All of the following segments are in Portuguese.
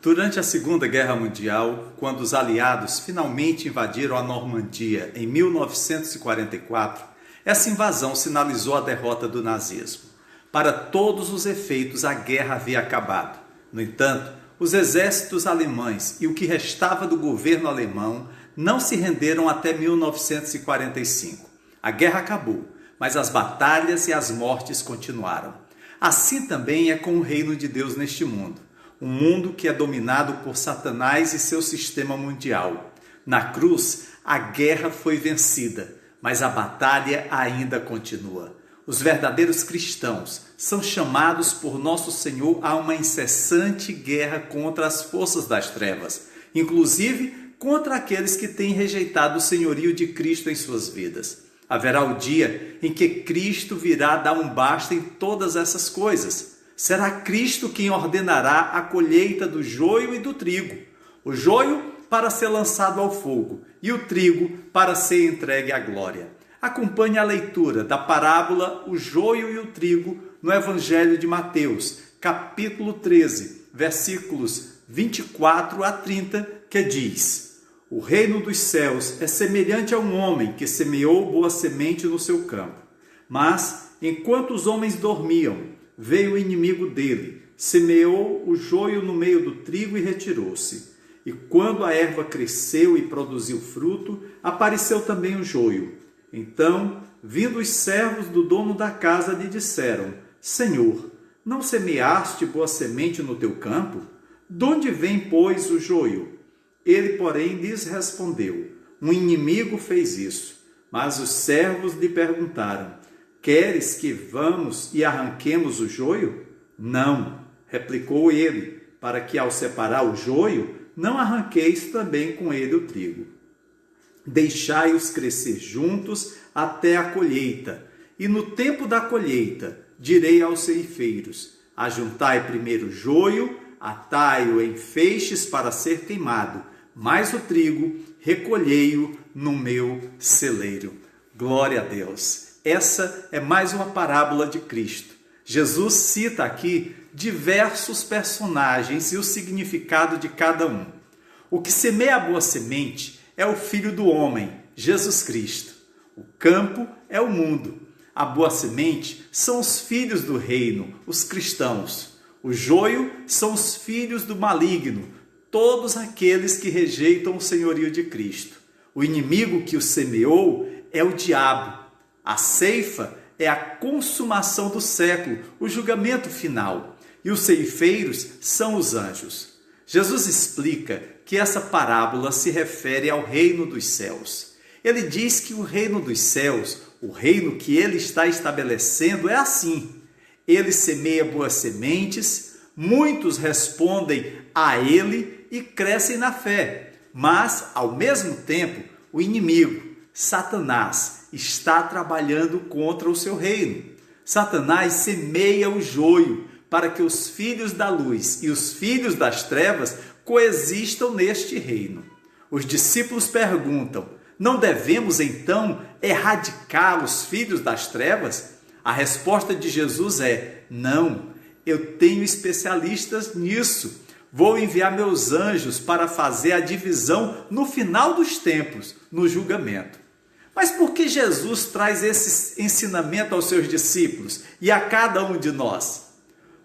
Durante a Segunda Guerra Mundial, quando os aliados finalmente invadiram a Normandia em 1944, essa invasão sinalizou a derrota do nazismo. Para todos os efeitos, a guerra havia acabado. No entanto, os exércitos alemães e o que restava do governo alemão não se renderam até 1945. A guerra acabou, mas as batalhas e as mortes continuaram. Assim também é com o reino de Deus neste mundo. Um mundo que é dominado por Satanás e seu sistema mundial. Na cruz, a guerra foi vencida, mas a batalha ainda continua. Os verdadeiros cristãos são chamados por nosso Senhor a uma incessante guerra contra as forças das trevas, inclusive contra aqueles que têm rejeitado o senhorio de Cristo em suas vidas. Haverá o dia em que Cristo virá dar um basta em todas essas coisas. Será Cristo quem ordenará a colheita do joio e do trigo. O joio para ser lançado ao fogo e o trigo para ser entregue à glória. Acompanhe a leitura da parábola O Joio e o Trigo no Evangelho de Mateus, capítulo 13, versículos 24 a 30, que diz: O reino dos céus é semelhante a um homem que semeou boa semente no seu campo. Mas, enquanto os homens dormiam, veio o inimigo dele, semeou o joio no meio do trigo e retirou-se. E quando a erva cresceu e produziu fruto, apareceu também o joio. Então, vindo os servos do dono da casa, lhe disseram: Senhor, não semeaste boa semente no teu campo? De onde vem, pois, o joio? Ele, porém, lhes respondeu: Um inimigo fez isso. Mas os servos lhe perguntaram: Queres que vamos e arranquemos o joio? Não, replicou ele, para que ao separar o joio, não arranqueis também com ele o trigo. Deixai-os crescer juntos até a colheita, e no tempo da colheita direi aos ceifeiros: Ajuntai primeiro o joio, atai-o em feixes para ser queimado, mas o trigo recolhei-o no meu celeiro. Glória a Deus! Essa é mais uma parábola de Cristo. Jesus cita aqui diversos personagens e o significado de cada um. O que semeia a boa semente é o Filho do Homem, Jesus Cristo. O campo é o mundo. A boa semente são os filhos do reino, os cristãos. O joio são os filhos do maligno, todos aqueles que rejeitam o senhorio de Cristo. O inimigo que o semeou é o diabo. A ceifa é a consumação do século, o julgamento final. E os ceifeiros são os anjos. Jesus explica que essa parábola se refere ao reino dos céus. Ele diz que o reino dos céus, o reino que ele está estabelecendo, é assim. Ele semeia boas sementes, muitos respondem a ele e crescem na fé. Mas, ao mesmo tempo, o inimigo, Satanás, está trabalhando contra o seu reino. Satanás semeia o joio para que os filhos da luz e os filhos das trevas coexistam neste reino. Os discípulos perguntam: não devemos então erradicar os filhos das trevas? A resposta de Jesus é: não, eu tenho especialistas nisso. Vou enviar meus anjos para fazer a divisão no final dos tempos, no julgamento. Mas por que Jesus traz esse ensinamento aos seus discípulos e a cada um de nós?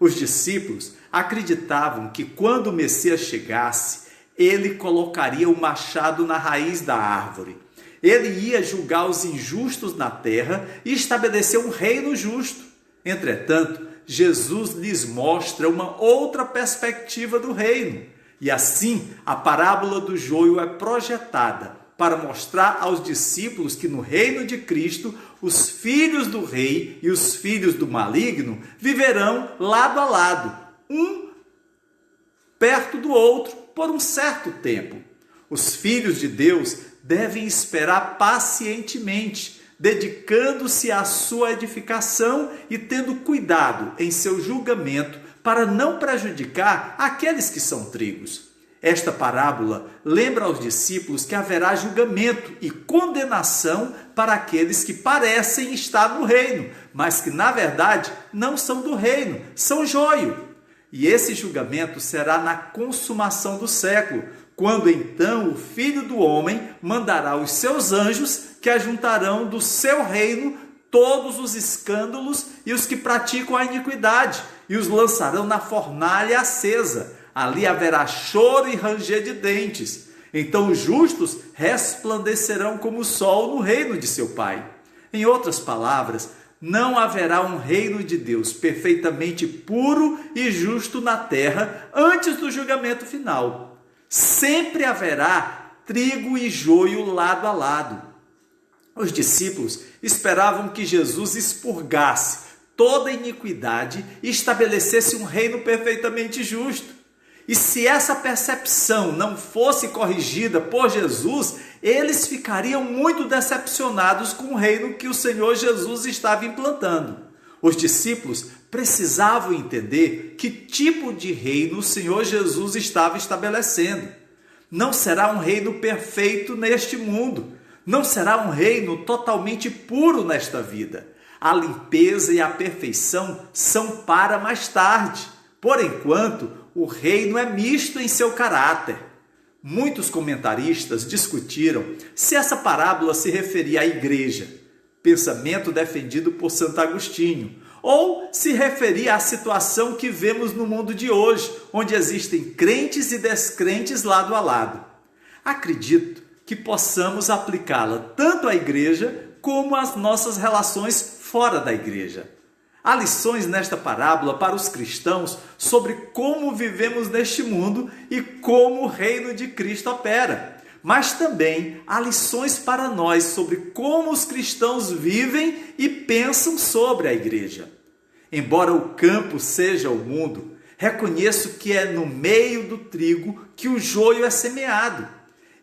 Os discípulos acreditavam que quando o Messias chegasse, ele colocaria o machado na raiz da árvore. Ele ia julgar os injustos na terra e estabelecer um reino justo. Entretanto, Jesus lhes mostra uma outra perspectiva do reino. E assim, a parábola do joio é projetada para mostrar aos discípulos que no reino de Cristo, os filhos do rei e os filhos do maligno viverão lado a lado, um perto do outro, por um certo tempo. Os filhos de Deus devem esperar pacientemente, dedicando-se à sua edificação e tendo cuidado em seu julgamento para não prejudicar aqueles que são trigos. Esta parábola lembra aos discípulos que haverá julgamento e condenação para aqueles que parecem estar no reino, mas que na verdade não são do reino, são joio. E esse julgamento será na consumação do século, quando então o Filho do Homem mandará os seus anjos que ajuntarão do seu reino todos os escândalos e os que praticam a iniquidade, e os lançarão na fornalha acesa. Ali haverá choro e ranger de dentes. Então os justos resplandecerão como o sol no reino de seu Pai. Em outras palavras, não haverá um reino de Deus perfeitamente puro e justo na terra antes do julgamento final. Sempre haverá trigo e joio lado a lado. Os discípulos esperavam que Jesus expurgasse toda a iniquidade e estabelecesse um reino perfeitamente justo. E se essa percepção não fosse corrigida por Jesus, eles ficariam muito decepcionados com o reino que o Senhor Jesus estava implantando. Os discípulos precisavam entender que tipo de reino o Senhor Jesus estava estabelecendo. Não será um reino perfeito neste mundo. Não será um reino totalmente puro nesta vida. A limpeza e a perfeição são para mais tarde. Por enquanto, o reino é misto em seu caráter. Muitos comentaristas discutiram se essa parábola se referia à igreja, pensamento defendido por Santo Agostinho, ou se referia à situação que vemos no mundo de hoje, onde existem crentes e descrentes lado a lado. Acredito que possamos aplicá-la tanto à igreja como às nossas relações fora da igreja. Há lições nesta parábola para os cristãos sobre como vivemos neste mundo e como o reino de Cristo opera. Mas também há lições para nós sobre como os cristãos vivem e pensam sobre a igreja. Embora o campo seja o mundo, reconheço que é no meio do trigo que o joio é semeado.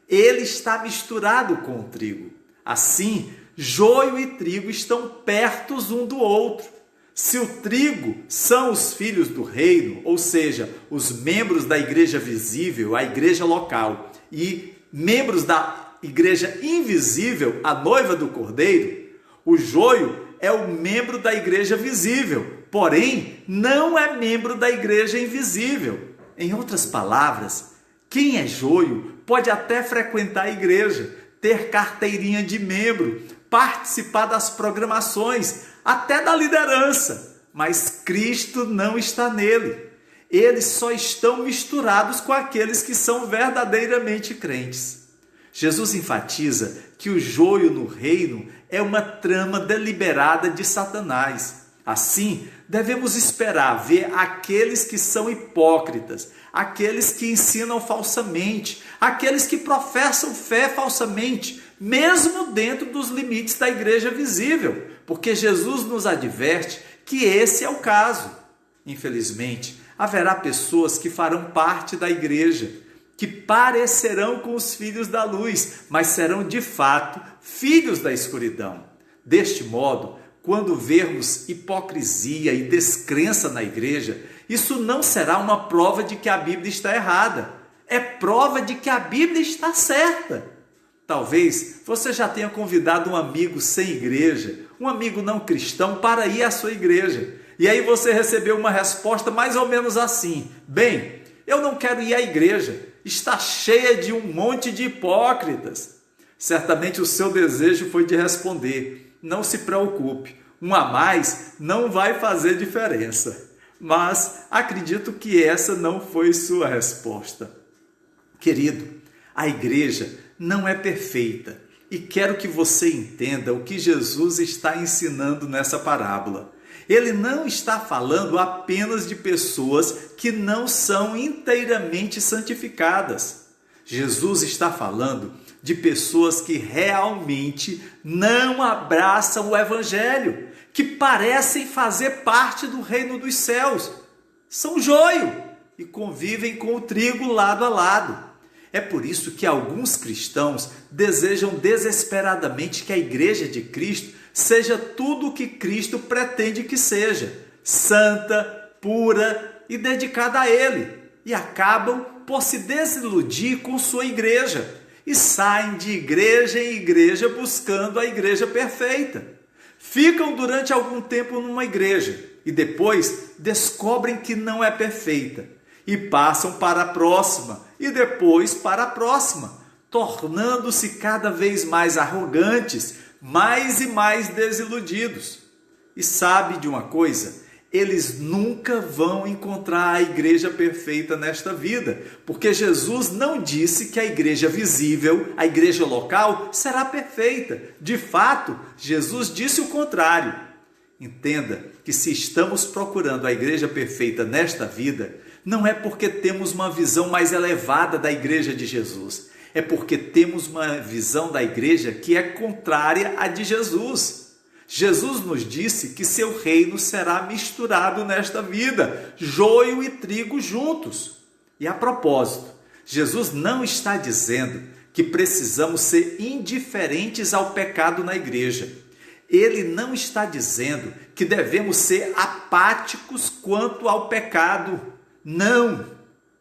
Ele está misturado com o trigo. Assim, joio e trigo estão perto um do outro. Se o trigo são os filhos do reino, ou seja, os membros da igreja visível, a igreja local, e membros da igreja invisível, a noiva do Cordeiro, o joio é o membro da igreja visível, porém não é membro da igreja invisível. Em outras palavras, quem é joio pode até frequentar a igreja, ter carteirinha de membro, participar das programações, até da liderança, mas Cristo não está nele. Eles só estão misturados com aqueles que são verdadeiramente crentes. Jesus enfatiza que o joio no reino é uma trama deliberada de Satanás. Assim, devemos esperar ver aqueles que são hipócritas, aqueles que ensinam falsamente, aqueles que professam fé falsamente, mesmo dentro dos limites da igreja visível, porque Jesus nos adverte que esse é o caso. Infelizmente, haverá pessoas que farão parte da igreja, que parecerão com os filhos da luz, mas serão de fato filhos da escuridão. Deste modo, quando vermos hipocrisia e descrença na igreja, isso não será uma prova de que a Bíblia está errada, é prova de que a Bíblia está certa. Talvez você já tenha convidado um amigo sem igreja, um amigo não cristão, para ir à sua igreja. E aí você recebeu uma resposta mais ou menos assim: bem, eu não quero ir à igreja, está cheia de um monte de hipócritas. Certamente o seu desejo foi de responder: não se preocupe, um a mais não vai fazer diferença. Mas acredito que essa não foi sua resposta. Querido, a igreja não é perfeita e quero que você entenda o que Jesus está ensinando nessa parábola. Ele não está falando apenas de pessoas que não são inteiramente santificadas. Jesus está falando de pessoas que realmente não abraçam o Evangelho, que parecem fazer parte do reino dos céus. São joio e convivem com o trigo lado a lado. É por isso que alguns cristãos desejam desesperadamente que a igreja de Cristo seja tudo o que Cristo pretende que seja, santa, pura e dedicada a Ele, e acabam por se desiludir com sua igreja, e saem de igreja em igreja buscando a igreja perfeita. ficam durante algum tempo numa igreja e depois descobrem que não é perfeita e passam para a próxima e depois para a próxima, tornando-se cada vez mais arrogantes, mais e mais desiludidos. E sabe de uma coisa? Eles nunca vão encontrar a igreja perfeita nesta vida, porque Jesus não disse que a igreja visível, a igreja local, será perfeita. De fato, Jesus disse o contrário. Entenda que se estamos procurando a igreja perfeita nesta vida, não é porque temos uma visão mais elevada da igreja de Jesus, é porque temos uma visão da igreja que é contrária à de Jesus. Jesus nos disse que seu reino será misturado nesta vida, joio e trigo juntos. E a propósito, Jesus não está dizendo que precisamos ser indiferentes ao pecado na igreja. Ele não está dizendo que devemos ser apáticos quanto ao pecado. Não!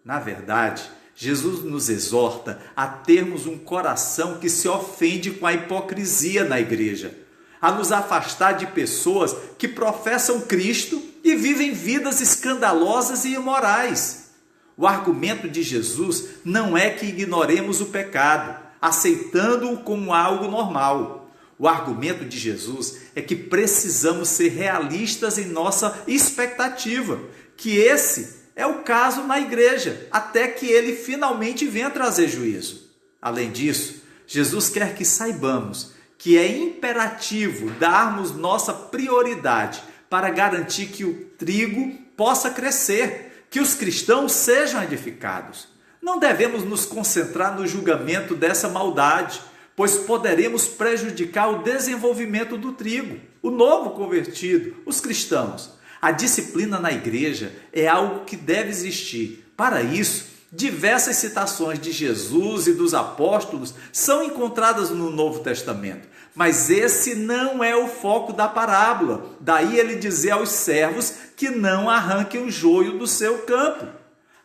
Na verdade, Jesus nos exorta a termos um coração que se ofende com a hipocrisia na igreja, a nos afastar de pessoas que professam Cristo e vivem vidas escandalosas e imorais. O argumento de Jesus não é que ignoremos o pecado, aceitando-o como algo normal. O argumento de Jesus é que precisamos ser realistas em nossa expectativa, que esse é o caso na igreja, até que ele finalmente venha trazer juízo. Além disso, Jesus quer que saibamos que é imperativo darmos nossa prioridade para garantir que o trigo possa crescer, que os cristãos sejam edificados. Não devemos nos concentrar no julgamento dessa maldade, pois poderemos prejudicar o desenvolvimento do trigo, o novo convertido, os cristãos. A disciplina na igreja é algo que deve existir. Para isso, diversas citações de Jesus e dos apóstolos são encontradas no Novo Testamento, mas esse não é o foco da parábola. Daí ele dizer aos servos que não arranquem o joio do seu campo.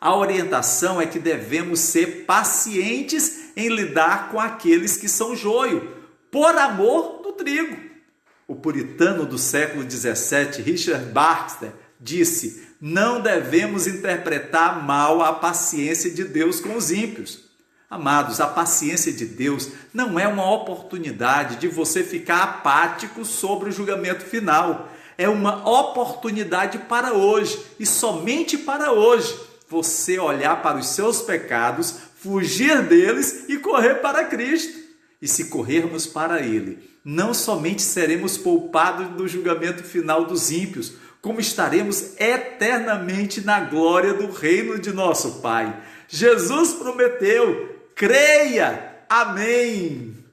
A orientação é que devemos ser pacientes em lidar com aqueles que são joio, por amor do trigo. O puritano do século XVII, Richard Baxter, disse: não devemos interpretar mal a paciência de Deus com os ímpios. Amados, a paciência de Deus não é uma oportunidade de você ficar apático sobre o julgamento final. É uma oportunidade para hoje, e somente para hoje, você olhar para os seus pecados, fugir deles e correr para Cristo. E se corrermos para Ele, não somente seremos poupados do julgamento final dos ímpios, como estaremos eternamente na glória do reino de nosso Pai. Jesus prometeu, creia, amém!